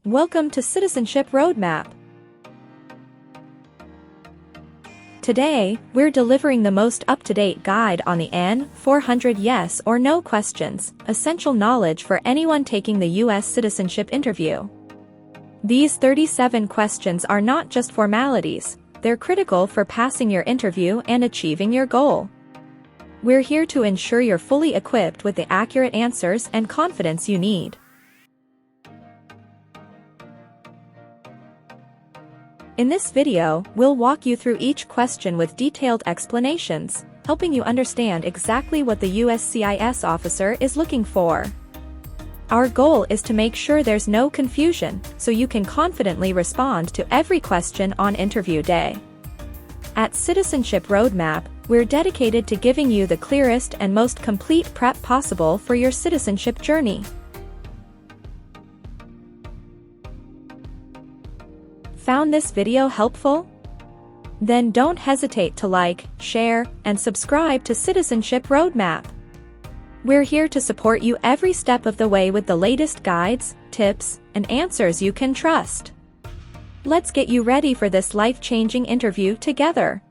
Welcome to Citizenship Roadmap. Today, we're delivering the most up-to-date guide on the N400 yes or no questions, essential knowledge for anyone taking the U.S. citizenship interview. These 37 questions are not just formalities, they're critical for passing your interview and achieving your goal. We're here to ensure you're fully equipped with the accurate answers and confidence you need. In this video, we'll walk you through each question with detailed explanations, helping you understand exactly what the USCIS officer is looking for. Our goal is to make sure there's no confusion, so you can confidently respond to every question on interview day. At Citizenship Roadmap, we're dedicated to giving you the clearest and most complete prep possible for your citizenship journey. Found this video helpful? Then don't hesitate to like, share, and subscribe to Citizenship Roadmap. We're here to support you every step of the way with the latest guides, tips, and answers you can trust. Let's get you ready for this life-changing interview together.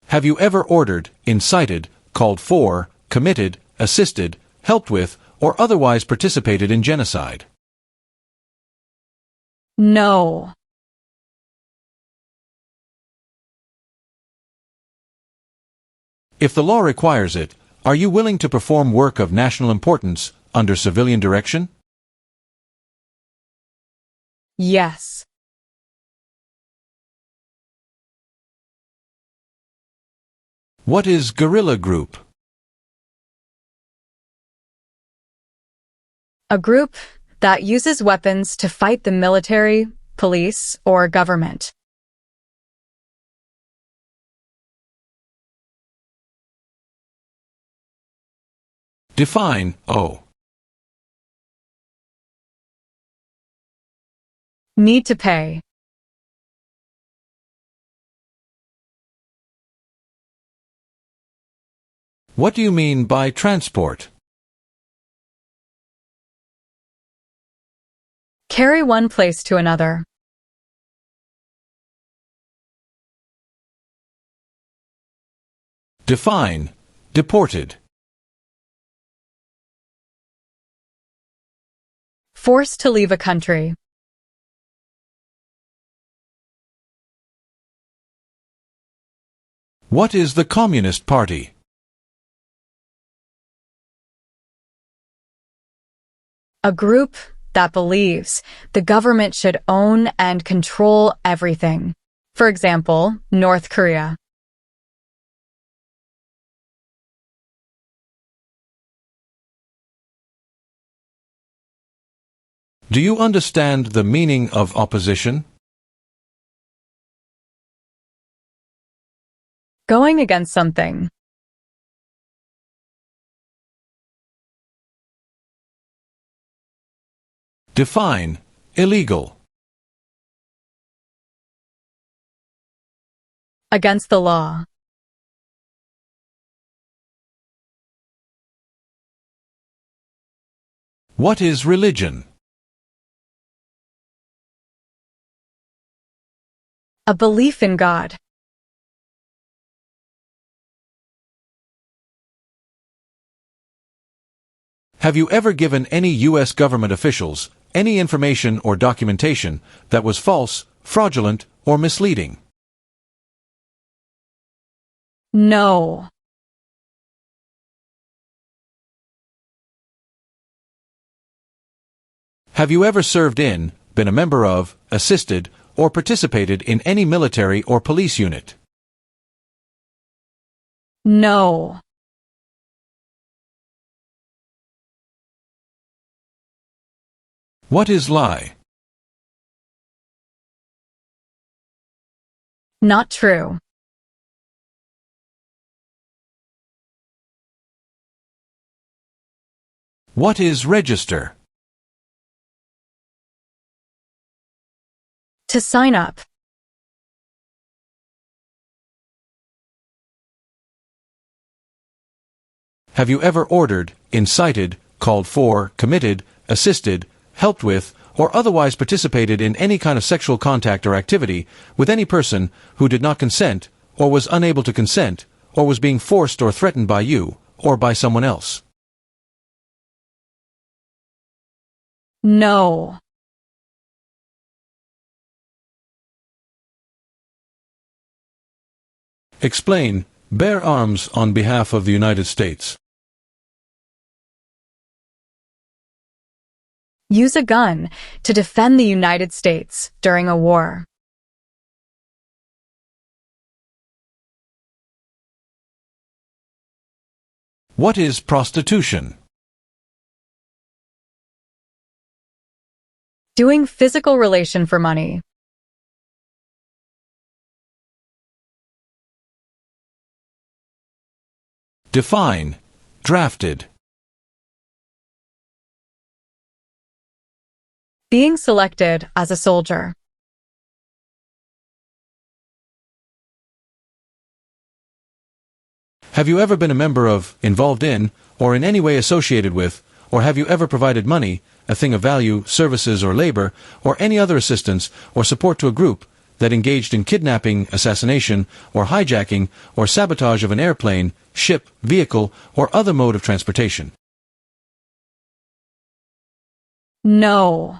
Have you ever ordered, incited, called for, committed, assisted, helped with, or otherwise participated in genocide? No. If the law requires it, are you willing to perform work of national importance under civilian direction? Yes. What is guerrilla group? A group that uses weapons to fight the military, police, or government. Define O. Need to pay. What do you mean by transport? Carry one place to another. Define deported. Forced to leave a country. What is the Communist Party? A group that believes the government should own and control everything. For example, North Korea. Do you understand the meaning of opposition? Going against something. Define illegal. Against the law. What is religion? A belief in God. Have you ever given any U.S. government officials any information or documentation that was false, fraudulent, or misleading? No. Have you ever served in, been a member of, assisted, or participated in any military or police unit? No. What is lie? Not true. What is register? To sign up. Have you ever ordered, incited, called for, committed, assisted, helped with, or otherwise participated in any kind of sexual contact or activity with any person who did not consent, or was unable to consent, or was being forced or threatened by you, or by someone else? No. Explain, bear arms on behalf of the United States. Use a gun to defend the United States during a war. What is prostitution? Doing physical relation for money. Define, drafted. Being selected as a soldier. Have you ever been a member of, involved in, or in any way associated with, or have you ever provided money, a thing of value, services or labor, or any other assistance or support to a group that engaged in kidnapping, assassination, or hijacking, or sabotage of an airplane, ship, vehicle, or other mode of transportation? No.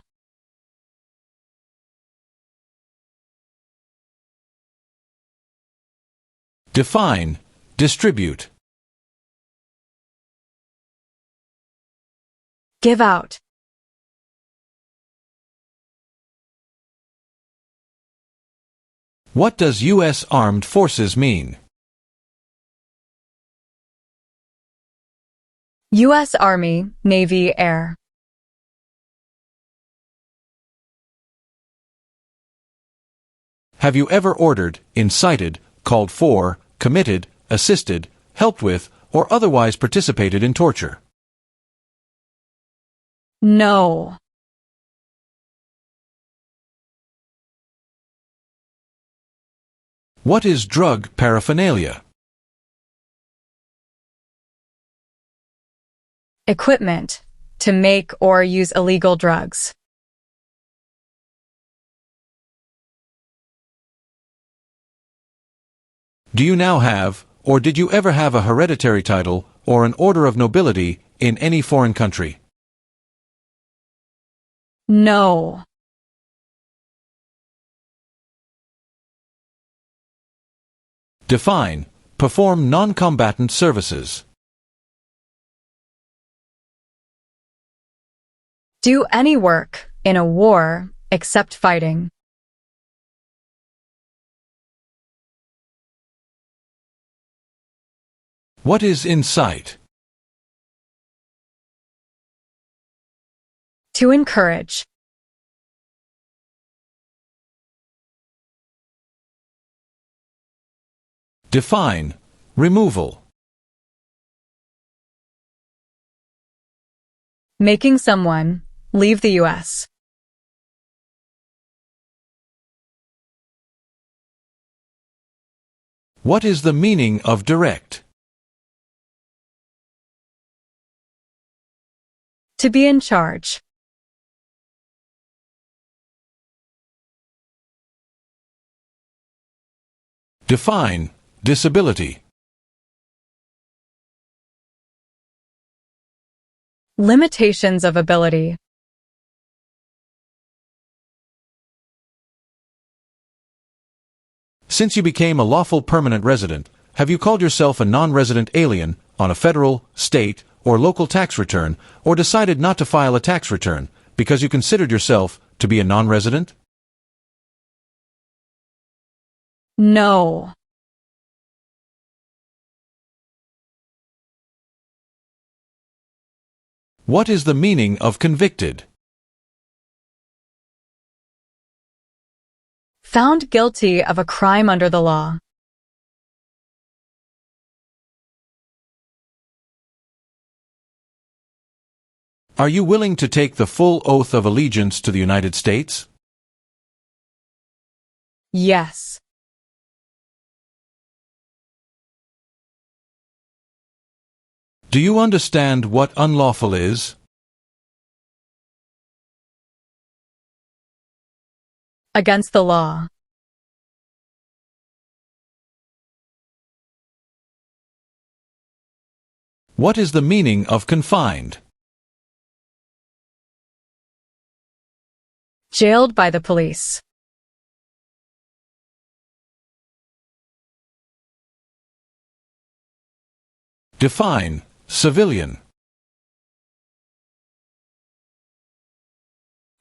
Define, distribute. Give out. What does U.S. Armed Forces mean? U.S. Army, Navy, Air. Have you ever ordered, incited, called for, committed, assisted, helped with, or otherwise participated in torture? No. What is drug paraphernalia? Equipment to make or use illegal drugs. Do you now have, or did you ever have a hereditary title or an order of nobility in any foreign country? No. Define, perform non-combatant services. Do any work in a war except fighting. What is incite? To encourage. Define, removal. Making someone leave the U.S. What is the meaning of direct? To be in charge. Define, disability. Limitations of ability. Since you became a lawful permanent resident, have you called yourself a non-resident alien on a federal, state, or local tax return, or decided not to file a tax return because you considered yourself to be a non-resident? No. What is the meaning of convicted? Found guilty of a crime under the law. Are you willing to take the full oath of allegiance to the United States? Yes. Do you understand what unlawful is? Against the law. What is the meaning of confined? Jailed by the police. Define civilian.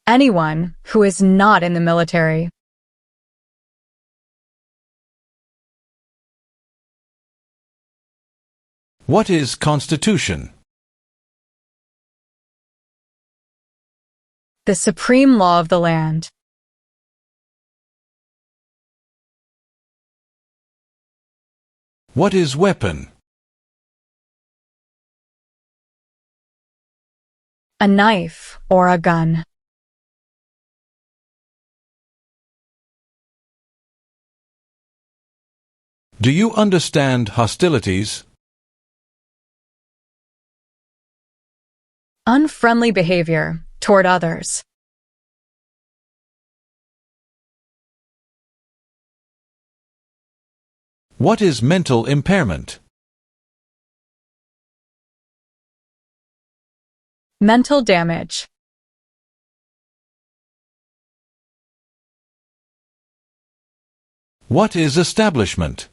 Anyone who is not in the military. What is constitution? The supreme law of the land. What is weapon? A knife or a gun. Do you understand hostilities? Unfriendly behavior toward others. What is mental impairment? Mental damage. What is establishment?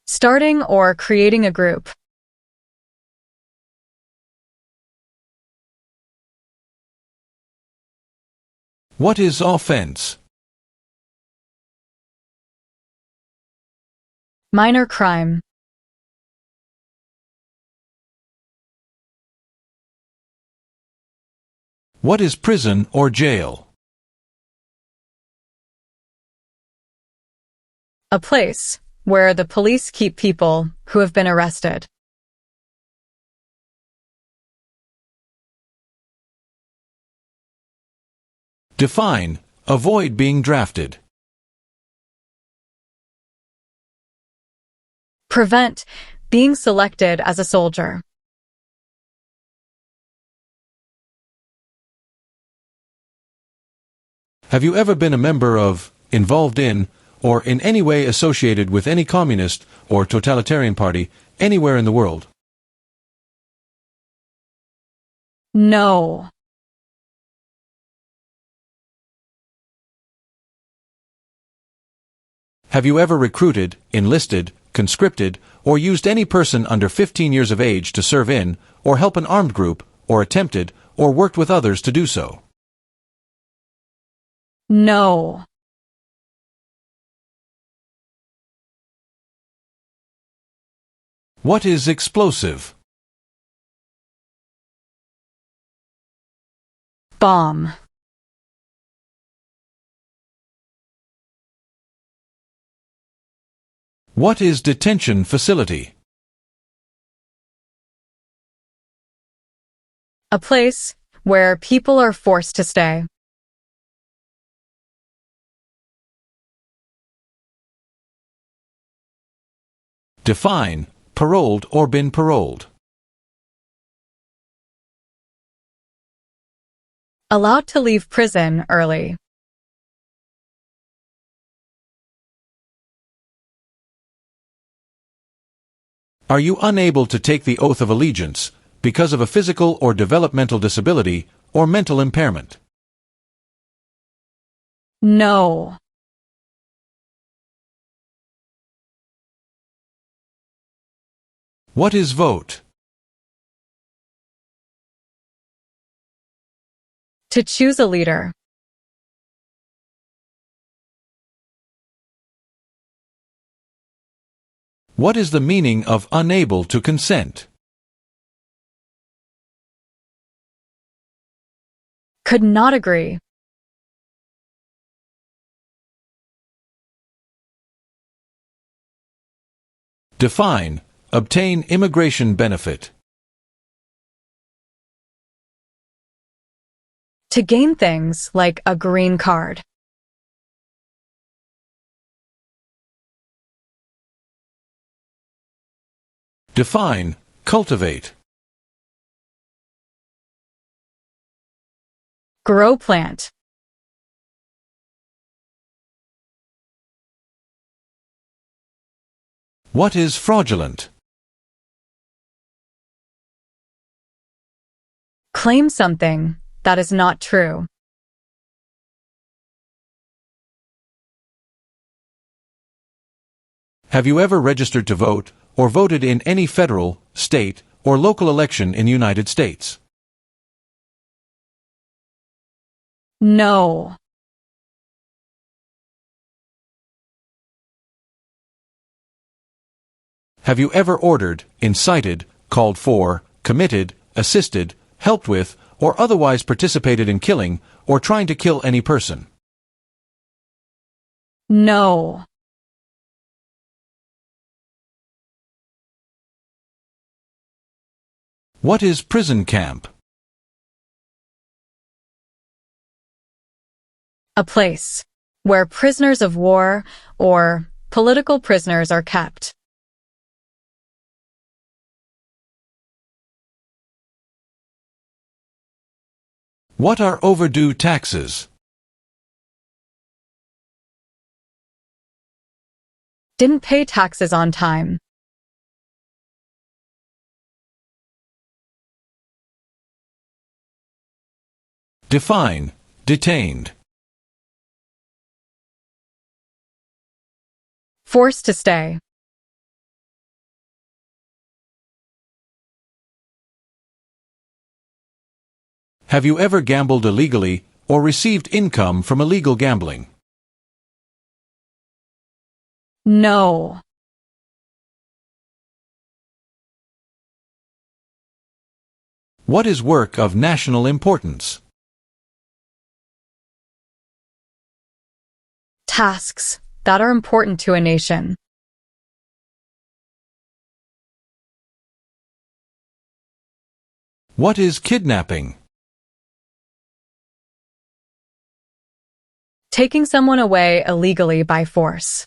Starting or creating a group. What is offense? Minor crime. What is prison or jail? A place where the police keep people who have been arrested. Define avoid being drafted. Prevent being selected as a soldier. Have you ever been a member of, involved in, or in any way associated with any communist or totalitarian party anywhere in the world? No. Have you ever recruited, enlisted, conscripted, or used any person under 15 years of age to serve in, or help an armed group, or attempted, or worked with others to do so? No. What is explosive? Bomb. What is detention facility? A place where people are forced to stay. Define paroled or been paroled. Allowed to leave prison early. Are you unable to take the oath of allegiance because of a physical or developmental disability or mental impairment? No. What is vote? To choose a leader. What is the meaning of unable to consent? Could not agree. Define obtain immigration benefit. To gain things like a green card. Define, cultivate. Grow plant. What is fraudulent? Claim something that is not true. Have you ever registered to vote or voted in any federal, state, or local election in the United States? No. Have you ever ordered, incited, called for, committed, assisted, helped with, or otherwise participated in killing or trying to kill any person? No. What is prison camp? A place where prisoners of war or political prisoners are kept. What are overdue taxes? Didn't pay taxes on time. Define, detained. Forced to stay. Have you ever gambled illegally or received income from illegal gambling? No. What is work of national importance? Tasks that are important to a nation. What is kidnapping? Taking someone away illegally by force.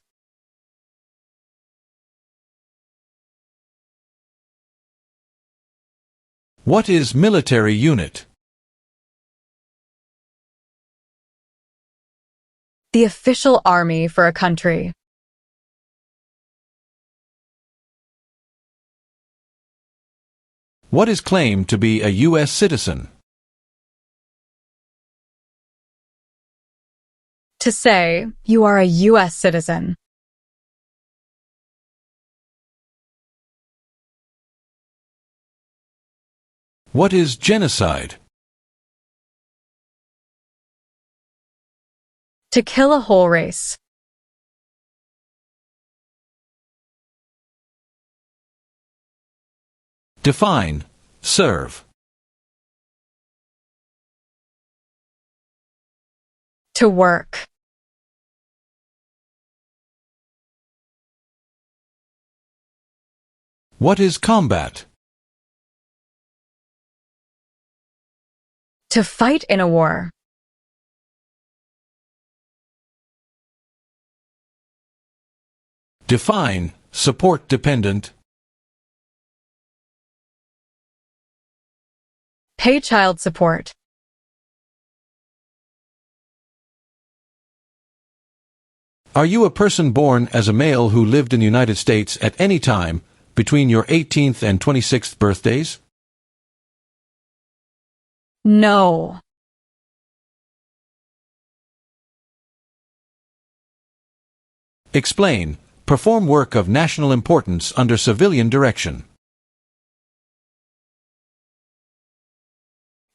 What is military unit? The official army for a country. What is claimed to be a U.S. citizen? To say you are a U.S. citizen. What is genocide? To kill a whole race. Define, serve. To work. What is combat? To fight in a war. Define, support dependent. Pay child support. Are you a person born as a male who lived in the United States at any time between your 18th and 26th birthdays? No. Explain, perform work of national importance under civilian direction.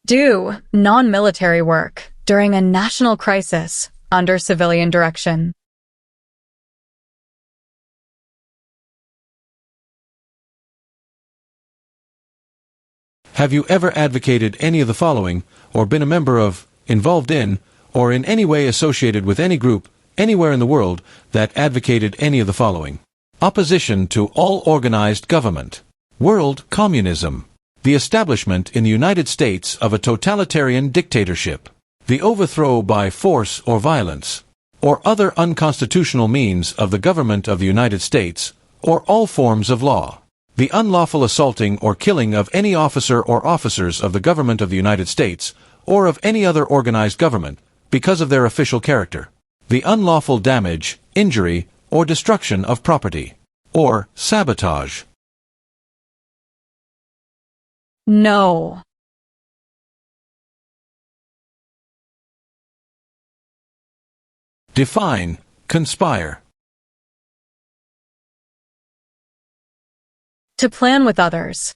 Do non-military work during a national crisis under civilian direction. Have you ever advocated any of the following, or been a member of, involved in, or in any way associated with any group, anywhere in the world, that advocated any of the following? Opposition to all organized government. World communism. The establishment in the United States of a totalitarian dictatorship. The overthrow by force or violence, or other unconstitutional means of the government of the United States, or all forms of law. The unlawful assaulting or killing of any officer or officers of the government of the United States, or of any other organized government, because of their official character. The unlawful damage, injury, or destruction of property. Or sabotage. No. Define, conspire. To plan with others.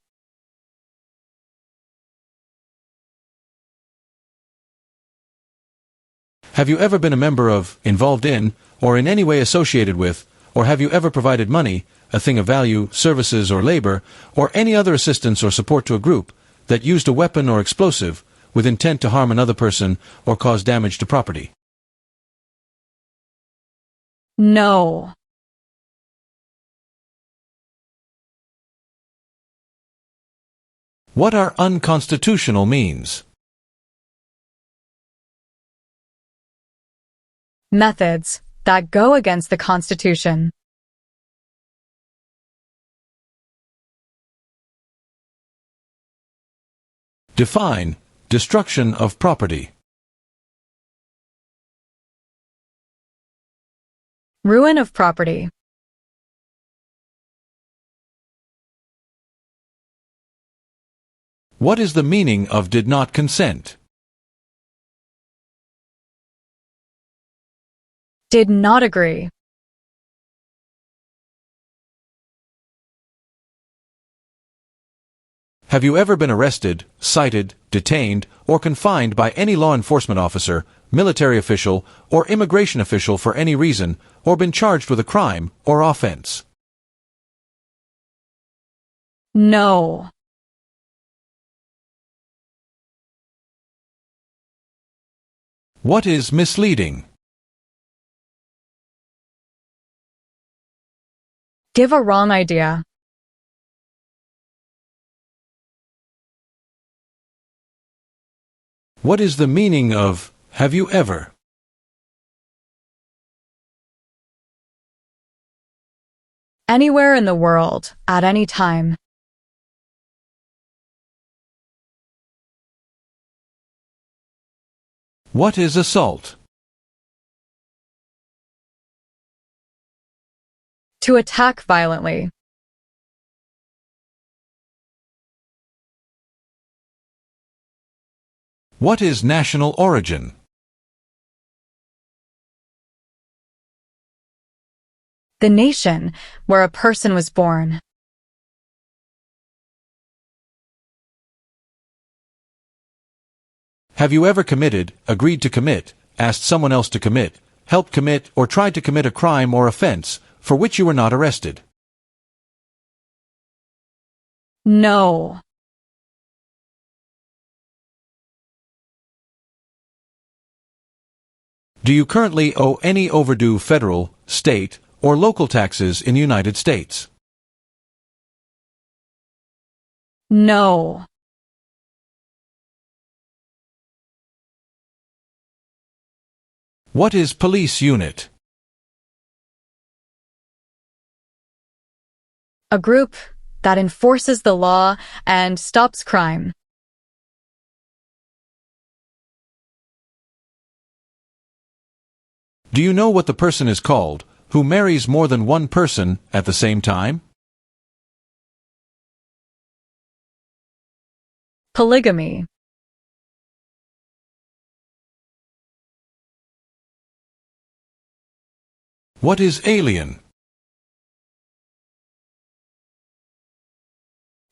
Have you ever been a member of, involved in, or in any way associated with, or have you ever provided money, a thing of value, services or labor, or any other assistance or support to a group that used a weapon or explosive with intent to harm another person or cause damage to property? No. What are unconstitutional means? Methods that go against the Constitution. Define, destruction of property. Ruin of property. What is the meaning of did not consent? Did not agree. Have you ever been arrested, cited, detained, or confined by any law enforcement officer, military official, or immigration official for any reason, or been charged with a crime or offense? No. What is misleading? Give a wrong idea. What is the meaning of have you ever? Anywhere in the world, at any time. What is assault? To attack violently. What is national origin? The nation where a person was born. Have you ever committed, agreed to commit, asked someone else to commit, helped commit, or tried to commit a crime or offense for which you were not arrested? No. Do you currently owe any overdue federal, state, or local taxes in the United States? No. What is police unit? A group that enforces the law and stops crime. Do you know what the person is called who marries more than one person at the same time? Polygamy. What is alien?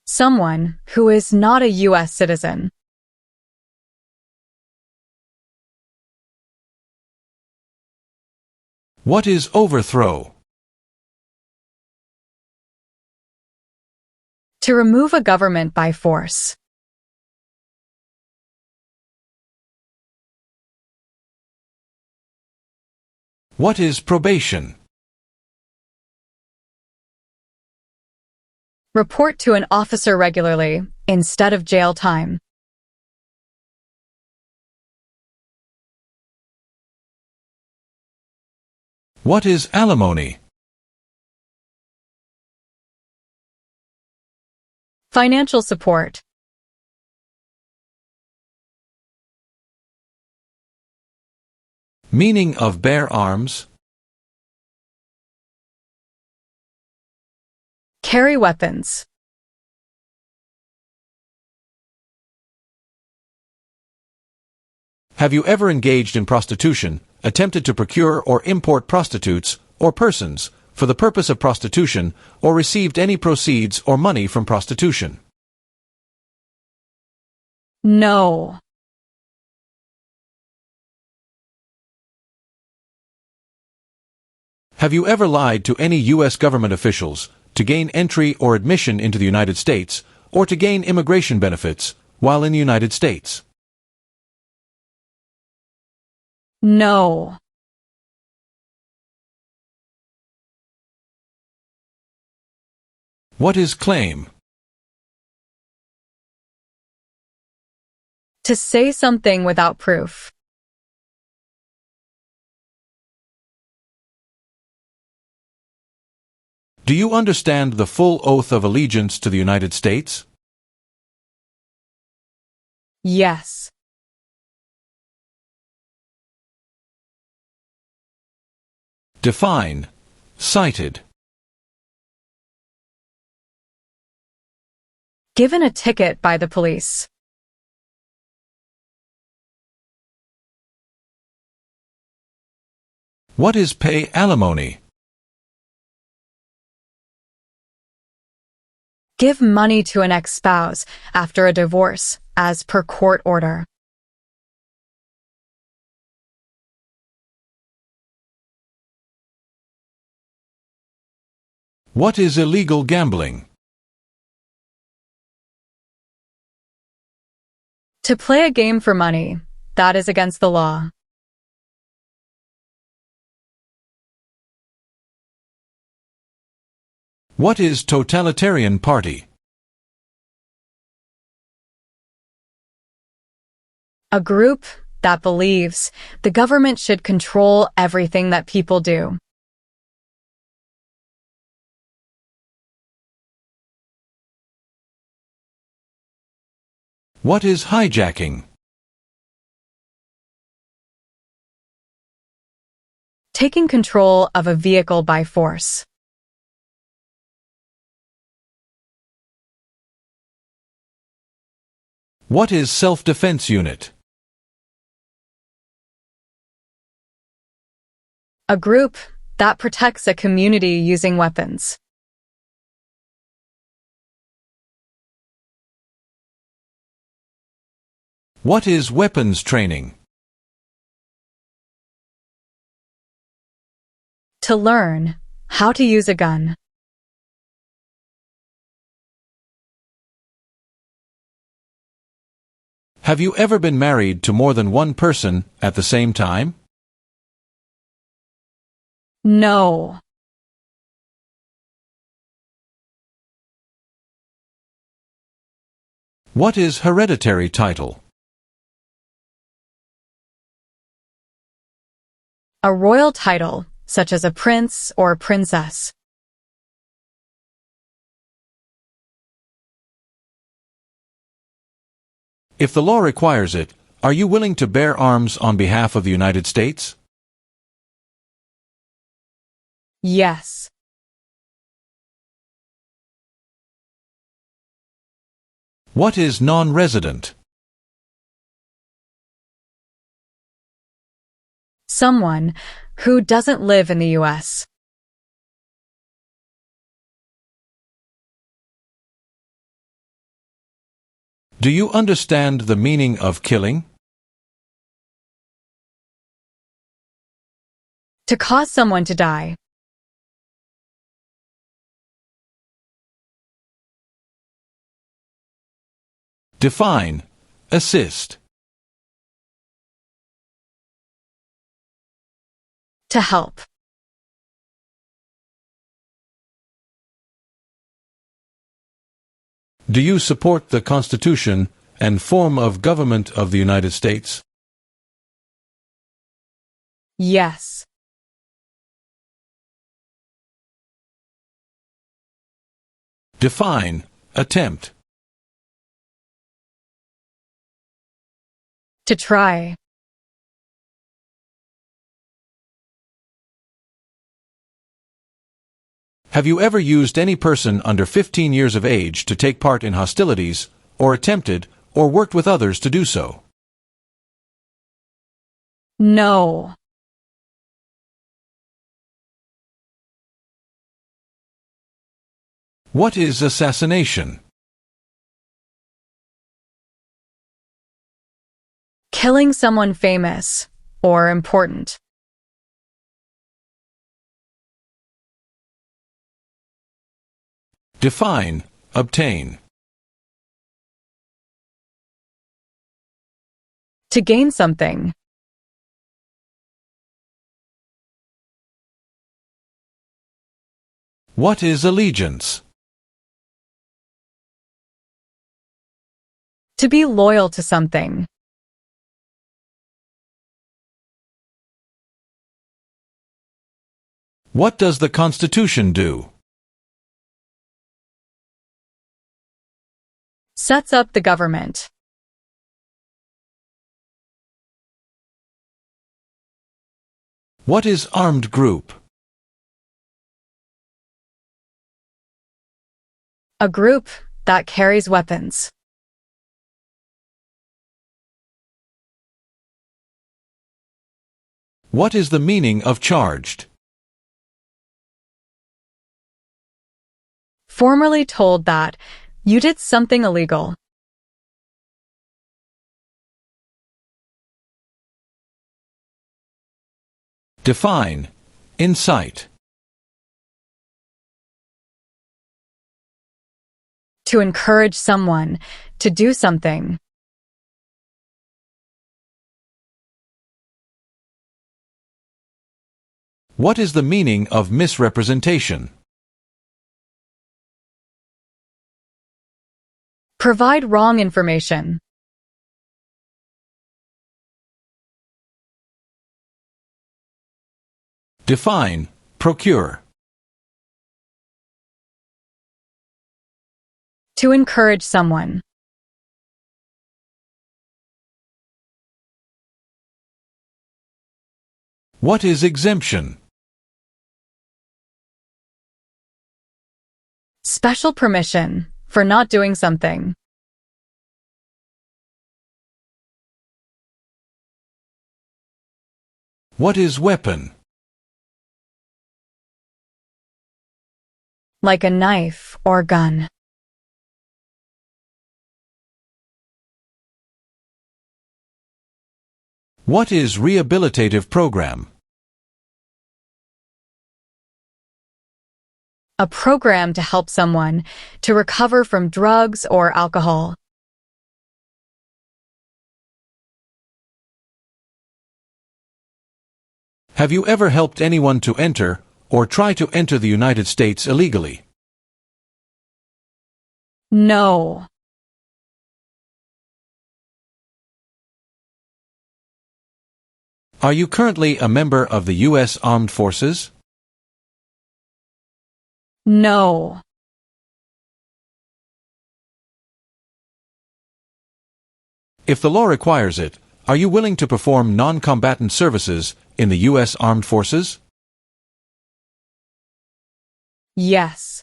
Someone who is not a U.S. citizen. What is overthrow? To remove a government by force. What is probation? Report to an officer regularly, instead of jail time. What is alimony? Financial support. Meaning of bear arms. Carry weapons. Have you ever engaged in prostitution, attempted to procure or import prostitutes or persons for the purpose of prostitution, or received any proceeds or money from prostitution? No. Have you ever lied to any U.S. government officials to gain entry or admission into the United States, or to gain immigration benefits while in the United States? No. What is claim? To say something without proof. Do you understand the full oath of allegiance to the United States? Yes. Define. Cited. Given a ticket by the police. What is pay alimony? Give money to an ex-spouse after a divorce, as per court order. What is illegal gambling? To play a game for money, that is against the law. What is totalitarian party? A group that believes the government should control everything that people do. What is hijacking? Taking control of a vehicle by force. What is self-defense unit? A group that protects a community using weapons. What is weapons training? To learn how to use a gun. Have you ever been married to more than one person at the same time? No. What is hereditary title? A royal title, such as a prince or princess. If the law requires it, are you willing to bear arms on behalf of the United States? Yes. What is non-resident? Someone who doesn't live in the U.S. Do you understand the meaning of killing? To cause someone to die. Define. Assist. To help. Do you support the Constitution and form of government of the United States? Yes. Define. Attempt. To try. Have you ever used any person under 15 years of age to take part in hostilities, or attempted, or worked with others to do so? No. What is assassination? Killing someone famous or important. Define, obtain. To gain something. What is allegiance? To be loyal to something. What does the Constitution do? Sets up the government. What is armed group? A group that carries weapons. What is the meaning of charged? Formerly told that you did something illegal. Define, incite. To encourage someone to do something. What is the meaning of misrepresentation? Provide wrong information. Define, procure. To encourage someone. What is exemption? Special permission for not doing something. What is weapon? Like a knife or gun. What is rehabilitative program? A program to help someone to recover from drugs or alcohol. Have you ever helped anyone to enter or try to enter the United States illegally? No. Are you currently a member of the U.S. Armed Forces? No. If the law requires it, are you willing to perform non-combatant services in the U.S. Armed Forces? Yes.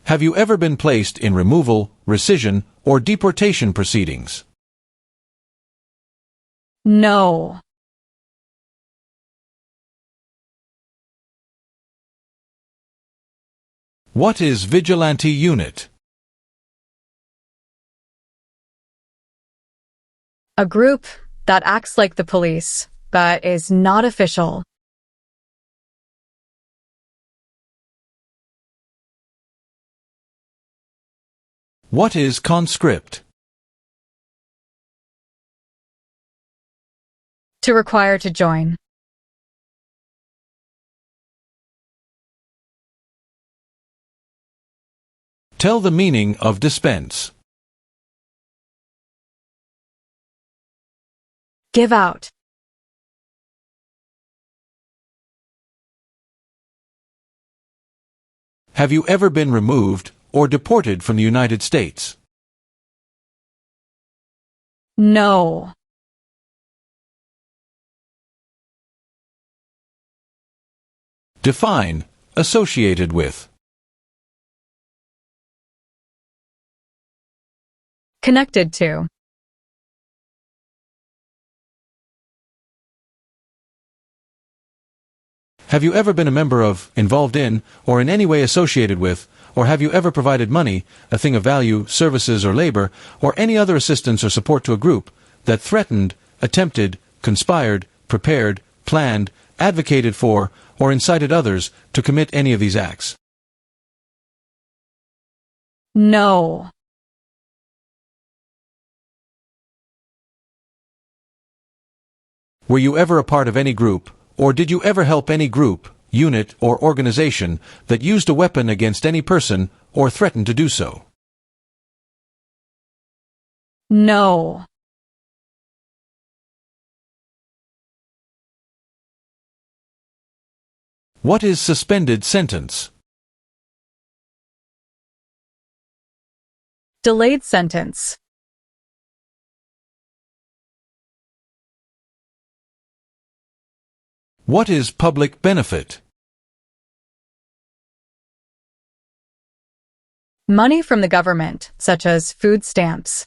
Have you ever been placed in removal, rescission, or deportation proceedings? No. What is vigilante unit? A group that acts like the police, but is not official. What is conscript? To require to join. Tell the meaning of dispense. Give out. Have you ever been removed or deported from the United States? No. Define associated with. Connected to. Have you ever been a member of, involved in, or in any way associated with, or have you ever provided money, a thing of value, services or labor, or any other assistance or support to a group that threatened, attempted, conspired, prepared, planned, advocated for, or incited others to commit any of these acts? No. Were you ever a part of any group, or did you ever help any group, unit, or organization that used a weapon against any person or threatened to do so? No. What is suspended sentence? Delayed sentence. What is public benefit? Money from the government, such as food stamps.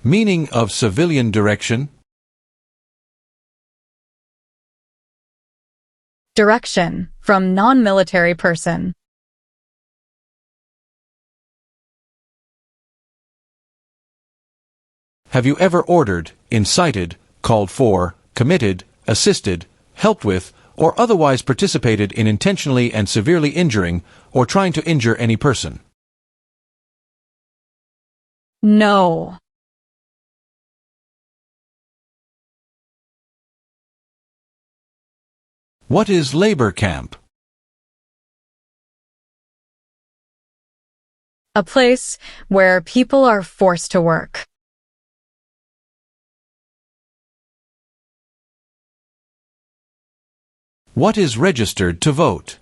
Meaning of civilian direction? Direction, from non-military person. Have you ever ordered, incited, called for, committed, assisted, helped with, or otherwise participated in intentionally and severely injuring or trying to injure any person? No. What is labor camp? A place where people are forced to work. What is registered to vote?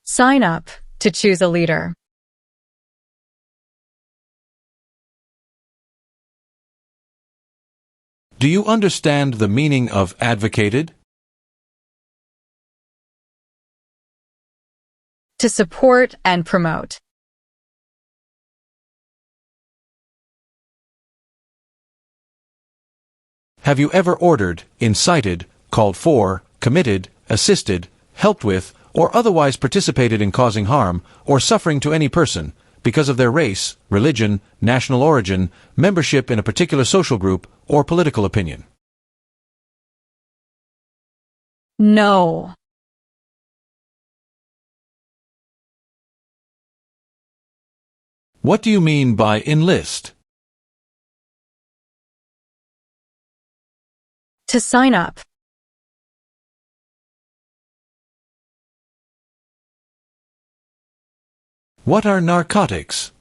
Sign up to choose a leader. Do you understand the meaning of advocated? To support and promote. Have you ever ordered, incited, called for, committed, assisted, helped with, or otherwise participated in causing harm or suffering to any person because of their race, religion, national origin, membership in a particular social group, or political opinion? No. What do you mean by enlist? To sign up. What are narcotics?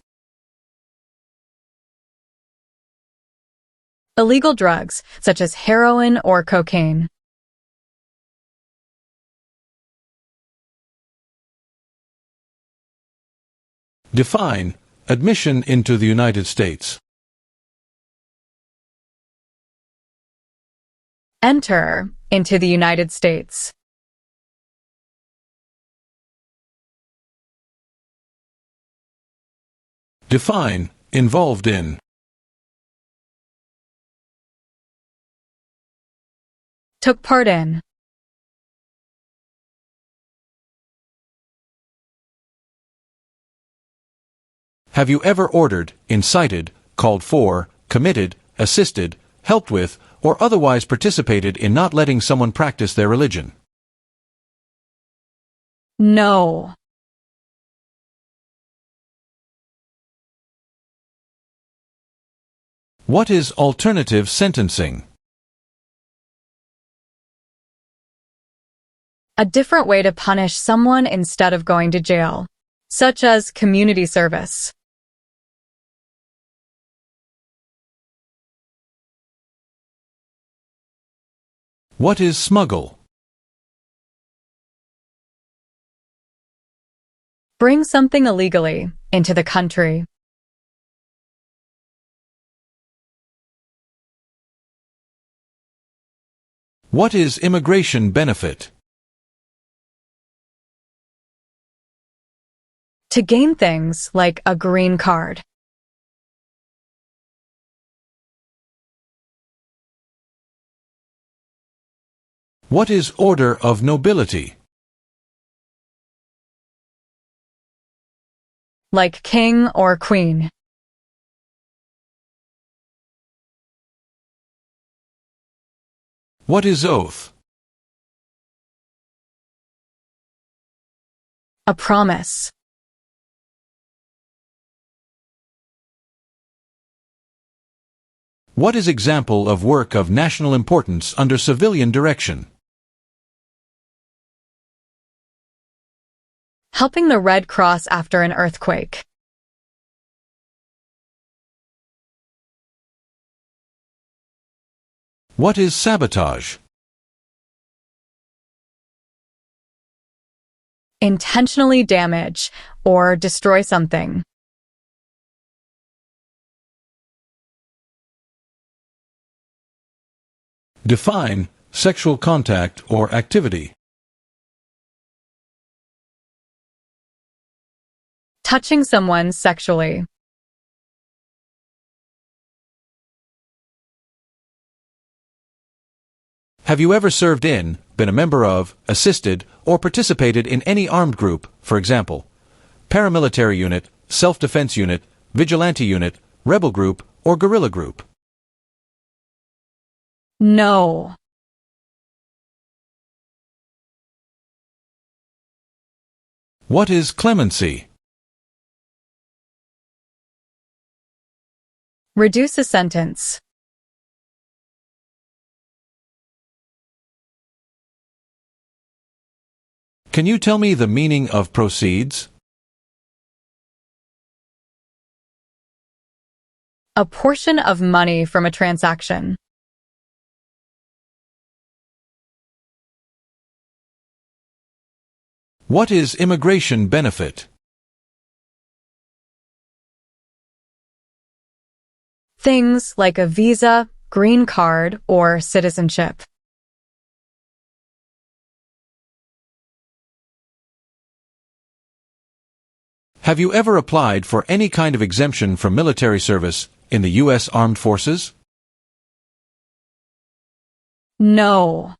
Illegal drugs, such as heroin or cocaine. Define admission into the United States. Enter into the United States. Define involved in. Took part in. Have you ever ordered, incited, called for, committed, assisted, helped with, or otherwise participated in not letting someone practice their religion? No. What is alternative sentencing? A different way to punish someone instead of going to jail, such as community service. What is smuggle? Bring something illegally into the country. What is immigration benefit? To gain things like a green card. What is order of nobility? Like king or queen. What is oath? A promise. What is example of work of national importance under civilian direction? Helping the Red Cross after an earthquake. What is sabotage? Intentionally damage or destroy something. Define sexual contact or activity. Touching someone sexually. Have you ever served in, been a member of, assisted, or participated in any armed group, for example, paramilitary unit, self-defense unit, vigilante unit, rebel group, or guerrilla group? No. What is clemency? Reduce a sentence. Can you tell me the meaning of proceeds? A portion of money from a transaction. What is immigration benefit? Things like a visa, green card, or citizenship. Have you ever applied for any kind of exemption from military service in the U.S. Armed Forces? No.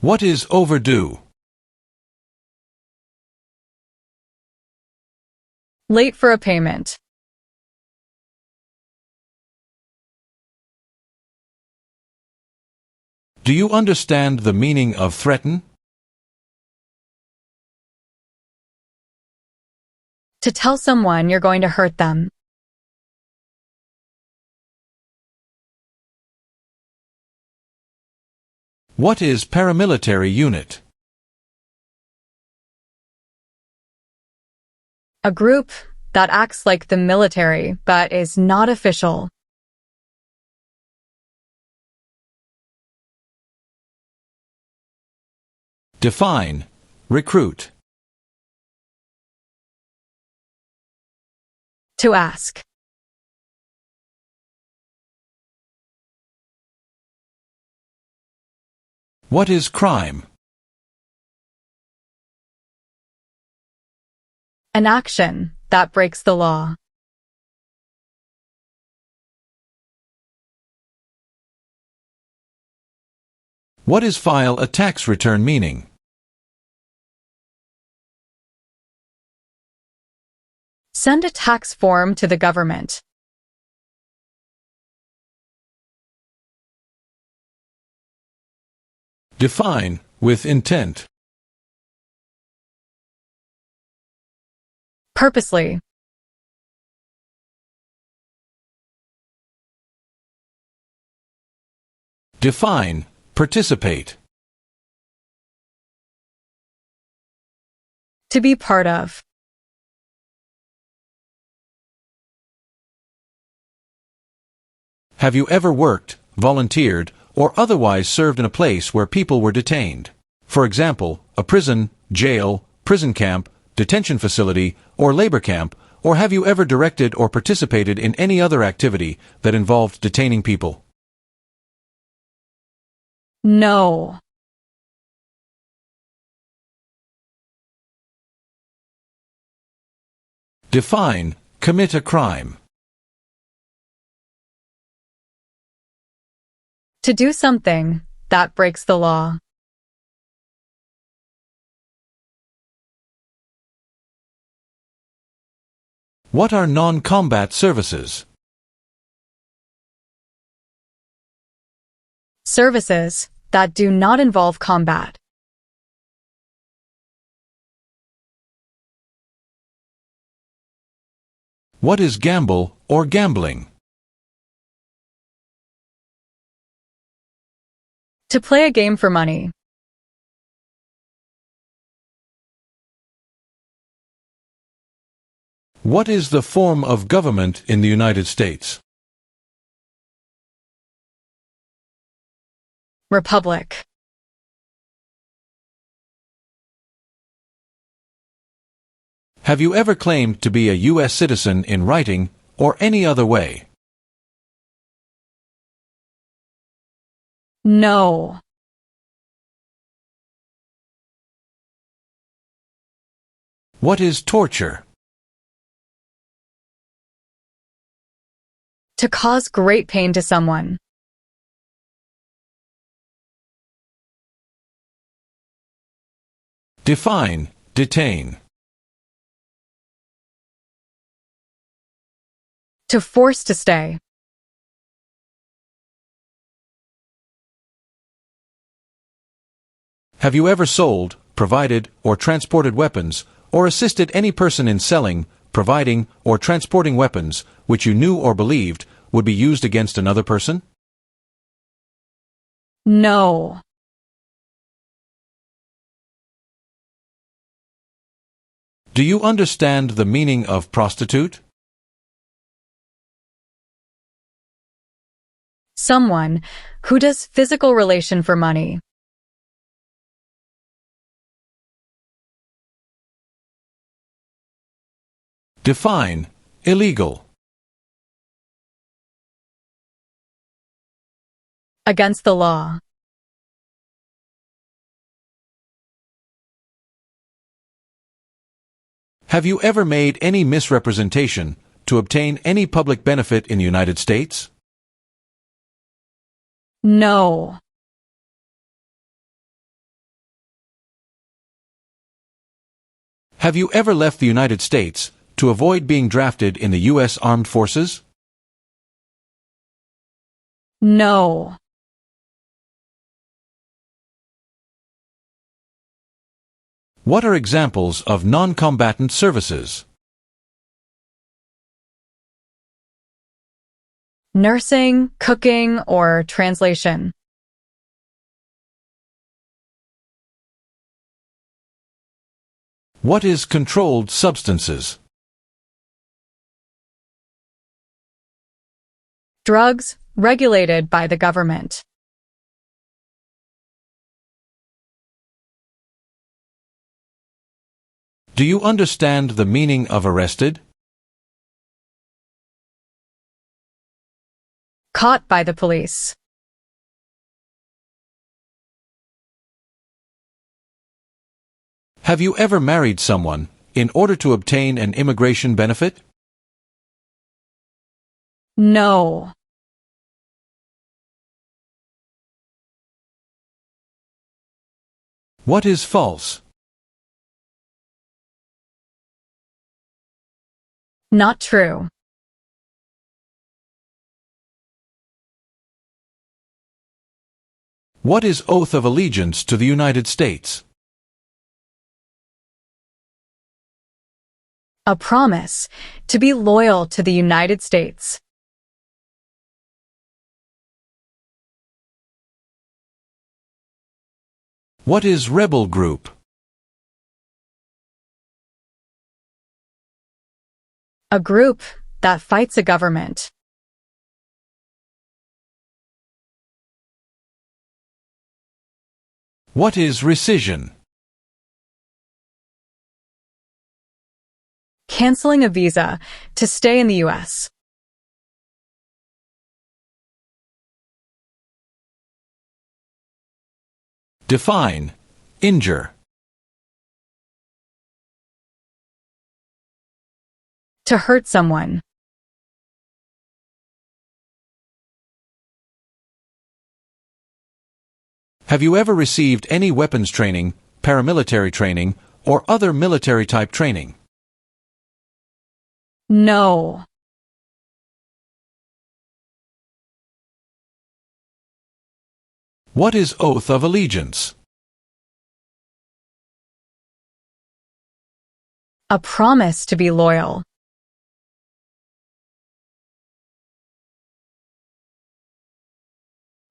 What is overdue? Late for a payment. Do you understand the meaning of threaten? To tell someone you're going to hurt them. What is paramilitary unit? A group that acts like the military but is not official. Define recruit. To ask. What is crime? An action that breaks the law. What is file a tax return meaning? Send a tax form to the government. Define with intent. Purposely. Define participate. To be part of. Have you ever worked, volunteered, or otherwise served in a place where people were detained? For example, a prison, jail, prison camp, detention facility, or labor camp, or have you ever directed or participated in any other activity that involved detaining people? No. Define, commit a crime. To do something that breaks the law. What are non-combat services? Services that do not involve combat. What is gamble or gambling? To play a game for money. What is the form of government in the United States? Republic. Have you ever claimed to be a U.S. citizen in writing or any other way? No. What is torture? To cause great pain to someone. Define, detain. To force to stay. Have you ever sold, provided, or transported weapons, or assisted any person in selling, providing, or transporting weapons which you knew or believed would be used against another person? No. Do you understand the meaning of prostitute? Someone who does physical relation for money. Define, illegal. Against the law. Have you ever made any misrepresentation to obtain any public benefit in the United States? No. Have you ever left the United States to avoid being drafted in the U.S. Armed Forces? No. What are examples of non-combatant services? Nursing, cooking, or translation. What is controlled substances? Drugs regulated by the government. Do you understand the meaning of arrested? Caught by the police. Have you ever married someone in order to obtain an immigration benefit? No. What is false? Not true. What is oath of allegiance to the United States? A promise to be loyal to the United States. What is rebel group? A group that fights a government. What is rescission? Canceling a visa to stay in the U.S. Define. Injure. To hurt someone. Have you ever received any weapons training, paramilitary training, or other military-type training? No. What is oath of allegiance? A promise to be loyal.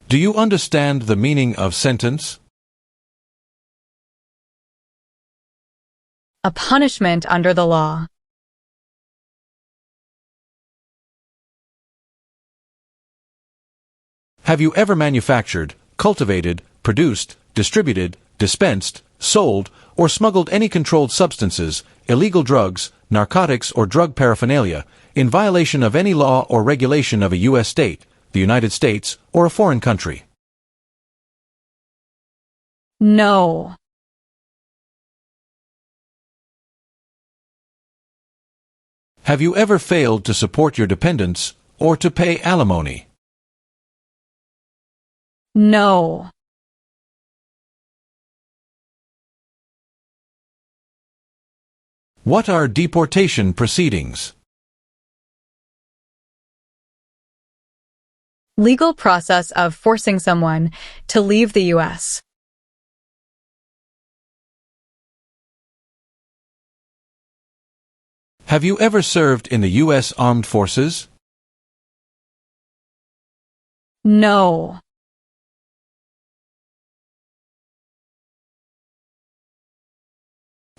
Do you understand the meaning of sentence? A punishment under the law. Have you ever manufactured, cultivated, produced, distributed, dispensed, sold, or smuggled any controlled substances, illegal drugs, narcotics, or drug paraphernalia in violation of any law or regulation of a U.S. state, the United States, or a foreign country? No. Have you ever failed to support your dependents or to pay alimony? No. What are deportation proceedings? Legal process of forcing someone to leave the U.S. Have you ever served in the U.S. Armed Forces? No.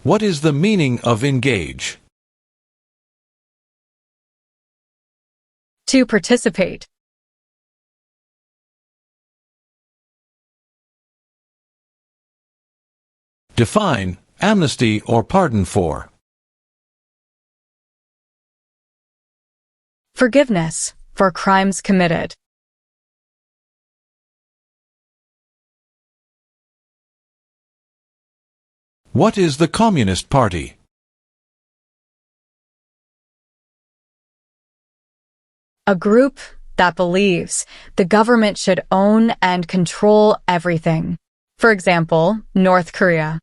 What is the meaning of engage? To participate. Define, amnesty or pardon for. Forgiveness for crimes committed. What is the Communist Party? A group that believes the government should own and control everything. For example, North Korea.